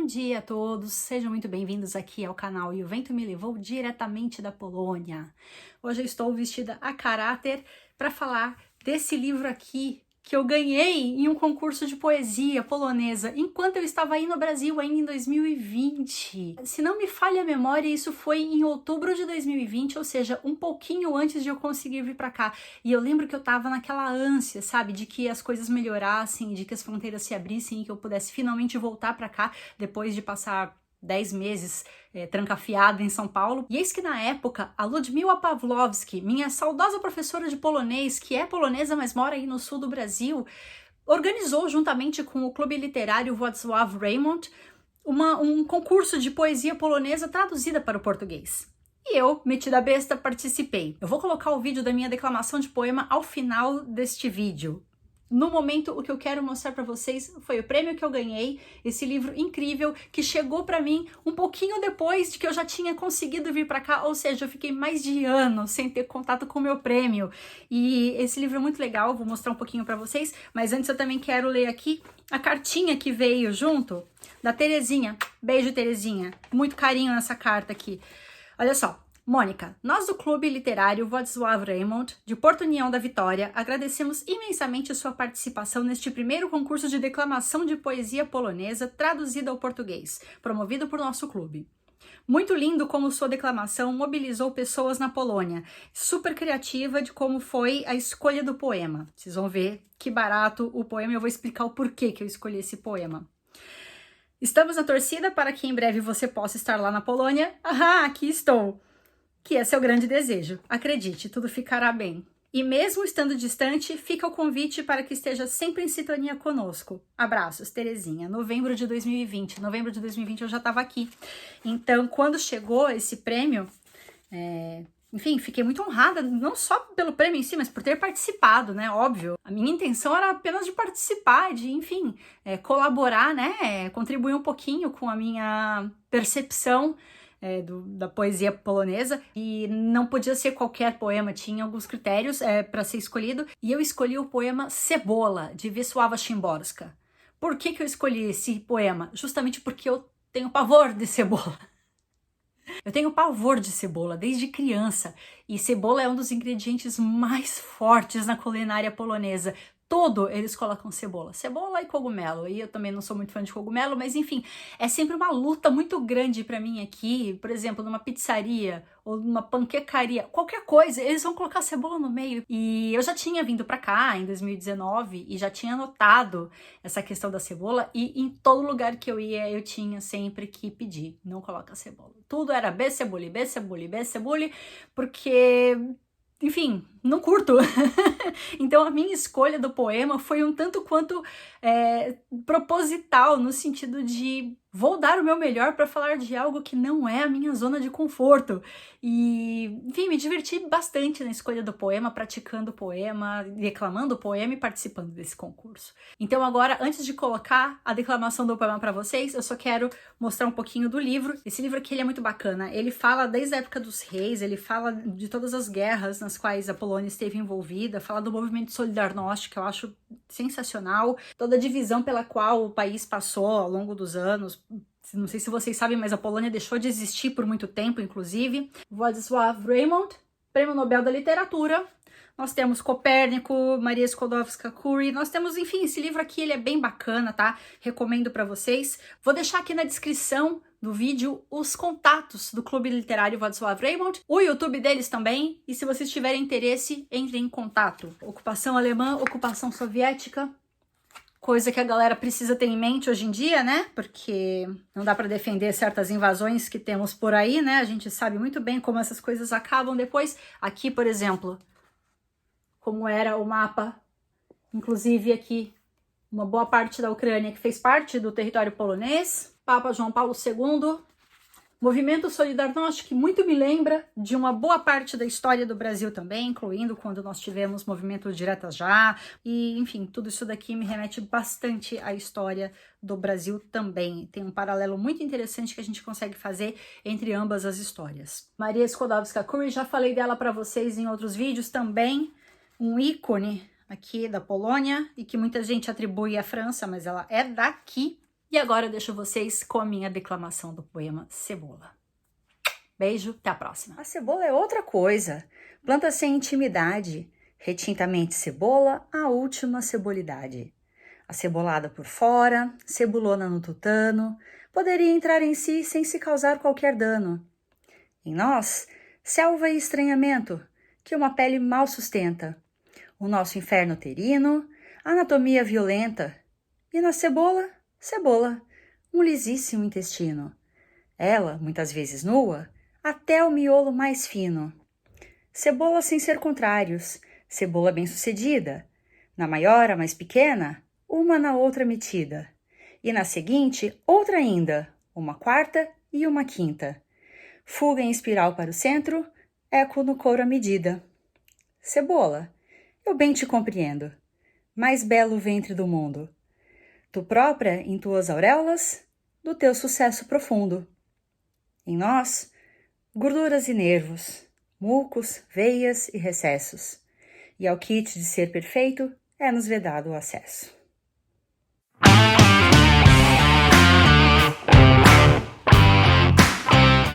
Bom dia a todos, sejam muito bem-vindos aqui ao canal E o Vento Me Levou diretamente da Polônia. Hoje eu estou vestida a caráter para falar desse livro aqui que eu ganhei em um concurso de poesia polonesa enquanto eu estava aí no Brasil ainda em 2020. Se não me falha a memória, isso foi em outubro de 2020, ou seja, um pouquinho antes de eu conseguir vir para cá. E eu lembro que eu tava naquela ânsia, sabe, de que as coisas melhorassem, de que as fronteiras se abrissem e que eu pudesse finalmente voltar para cá depois de passar 10 meses trancafiada em São Paulo. E eis que na época, a Ludmila Pawlowski, minha saudosa professora de polonês, que é polonesa, mas mora aí no sul do Brasil, organizou juntamente com o Clube Literário Wacław Reymont um concurso de poesia polonesa traduzida para o português. E eu, metida besta, participei. Eu vou colocar o vídeo da minha declamação de poema ao final deste vídeo. No momento, o que eu quero mostrar para vocês foi o prêmio que eu ganhei, esse livro incrível que chegou para mim um pouquinho depois de que eu já tinha conseguido vir para cá, ou seja, eu fiquei mais de ano sem ter contato com o meu prêmio. E esse livro é muito legal, vou mostrar um pouquinho para vocês, mas antes eu também quero ler aqui a cartinha que veio junto da Terezinha. Beijo, Terezinha. Muito carinho nessa carta aqui. Olha só. Mônica, nós do Clube Literário Wacław Reymont, de Porto União da Vitória, agradecemos imensamente sua participação neste primeiro concurso de declamação de poesia polonesa traduzida ao português, promovido por nosso clube. Muito lindo como sua declamação mobilizou pessoas na Polônia, super criativa de como foi a escolha do poema. Vocês vão ver que barato o poema e eu vou explicar o porquê que eu escolhi esse poema. Estamos na torcida para que em breve você possa estar lá na Polônia. Ah, aqui estou! Que é seu grande desejo. Acredite, tudo ficará bem. E mesmo estando distante, fica o convite para que esteja sempre em sintonia conosco. Abraços, Terezinha. Novembro de 2020. Novembro de 2020 eu já estava aqui. Então, quando chegou esse prêmio, enfim, fiquei muito honrada, não só pelo prêmio em si, mas por ter participado, né? Óbvio. A minha intenção era apenas de participar, de, enfim, colaborar, né? Contribuir um pouquinho com a minha percepção da poesia polonesa, e não podia ser qualquer poema, tinha alguns critérios para ser escolhido, e eu escolhi o poema Cebola, de Wisława Szymborska. Por que eu escolhi esse poema? Justamente porque eu tenho pavor de cebola. Eu tenho pavor de cebola desde criança, e cebola é um dos ingredientes mais fortes na culinária polonesa. Todo eles colocam cebola e cogumelo, e eu também não sou muito fã de cogumelo, mas enfim, é sempre uma luta muito grande pra mim aqui, por exemplo, numa pizzaria ou numa panquecaria, qualquer coisa, eles vão colocar cebola no meio. E eu já tinha vindo pra cá em 2019 e já tinha notado essa questão da cebola, e em todo lugar que eu ia eu tinha sempre que pedir, não coloca cebola. Tudo era becebule, porque... enfim, não curto. Então a minha escolha do poema foi um tanto quanto proposital, no sentido de vou dar o meu melhor para falar de algo que não é a minha zona de conforto. E, enfim, me diverti bastante na escolha do poema, praticando o poema, declamando o poema e participando desse concurso. Então agora, antes de colocar a declamação do poema para vocês, eu só quero mostrar um pouquinho do livro. Esse livro aqui ele é muito bacana. Ele fala desde a época dos reis, ele fala de todas as guerras nas quais a Polônia esteve envolvida, fala do movimento Solidarność, que eu acho sensacional, toda a divisão pela qual o país passou ao longo dos anos. Não sei se vocês sabem, mas a Polônia deixou de existir por muito tempo, inclusive. Wacław Reymont, Prêmio Nobel da Literatura. Nós temos Copérnico, Maria Skłodowska-Curie, nós temos, enfim, esse livro aqui, ele é bem bacana, tá? Recomendo para vocês. Vou deixar aqui na descrição do vídeo os contatos do Clube Literário Wacław Reymont, o YouTube deles também, e se vocês tiverem interesse, entrem em contato. Ocupação alemã, ocupação soviética, coisa que a galera precisa ter em mente hoje em dia, né? Porque não dá para defender certas invasões que temos por aí, né? A gente sabe muito bem como essas coisas acabam depois. Aqui, por exemplo, como era o mapa, inclusive aqui, uma boa parte da Ucrânia que fez parte do território polonês, Papa João Paulo II, movimento Solidarność, que muito me lembra de uma boa parte da história do Brasil também, incluindo quando nós tivemos movimento Diretas Já, e enfim, tudo isso daqui me remete bastante à história do Brasil também. Tem um paralelo muito interessante que a gente consegue fazer entre ambas as histórias. Maria Skłodowska-Curie, já falei dela para vocês em outros vídeos também, um ícone aqui da Polônia, e que muita gente atribui à França, mas ela é daqui. E agora eu deixo vocês com a minha declamação do poema Cebola. Beijo, até a próxima. A cebola é outra coisa, planta sem intimidade, retintamente cebola, a última cebolidade. Acebolada por fora, cebulona no tutano, poderia entrar em si sem se causar qualquer dano. Em nós, selva e estranhamento, que uma pele mal sustenta. O nosso inferno uterino, anatomia violenta. E na cebola, cebola, um lisíssimo intestino. Ela, muitas vezes nua, até o miolo mais fino. Cebola sem ser contrários, cebola bem-sucedida. Na maior, a mais pequena, uma na outra metida. E na seguinte, outra ainda, uma quarta e uma quinta. Fuga em espiral para o centro, eco no couro à medida. Cebola, eu bem te compreendo, mais belo ventre do mundo. Tu própria em tuas auréolas, do teu sucesso profundo. Em nós, gorduras e nervos, mucos, veias e recessos. E ao kit de ser perfeito é nos vedado o acesso.